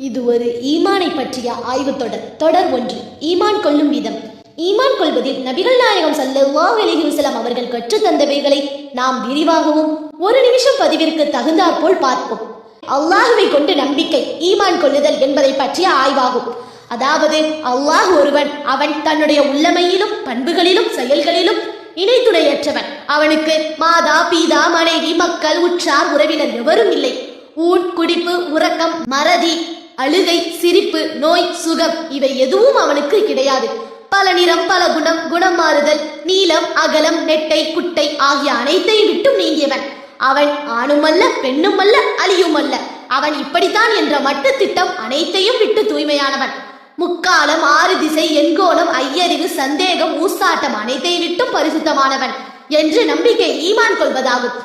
இது ஒரு ஈமானை பற்றிய ஆய்வு தொடர் 1. ஈமான் கொள்ளும் விதம். ஈமான் கொள்வதில் நபிகள் நாயகம் ஸல்லல்லாஹு அலைஹி வஸல்லம் அவர்கள் கற்றுத் தந்தவைகளை நாம் விரிவாகவும் ஒரு நிமிஷம் பதிவிற்கு தகுந்தாற்போல் பார்ப்போம். அல்லாஹுவை கொண்டு நம்பிக்கை ஈமான் கொள்ளுதல் என்பதை பற்றிய ஆய்வாகும். அதாவது அல்லாஹ் ஒருவன், அவன் தன்னுடைய உள்ளமையிலும் பண்புகளிலும் செயல்களிலும் இணைத்துணையற்றவன். அவனுக்கு மாதா பீதா மனைவி மக்கள் உற்றார் உறவினர் எவரும் இல்லை. ஊன் குடிப்பு உறக்கம் மறதி அழுகை சிரிப்பு நோய் சுகம் இவை எதுவும் அவனுக்கு கிடையாது. பல நிறம் பல குணம் குணம் மாறுதல் நீளம் அகலம் நெட்டை குட்டை ஆகிய அனைத்தையும் விட்டும் நீங்கியவன். அவன் ஆணும் அல்ல பெண்ணும் அல்ல அழியும் அல்ல. அவன் இப்படித்தான் என்ற மட்டு திட்டம் அனைத்தையும் விட்டு தூய்மையானவன். முக்காலம் ஆறு திசை எண்கோணம் ஐயறிவு சந்தேகம் ஊசாட்டம் அனைத்தை விட்டும் பரிசுத்தமானவன் என்று நம்பிக்கை ஈமான் கொள்வதாகும்.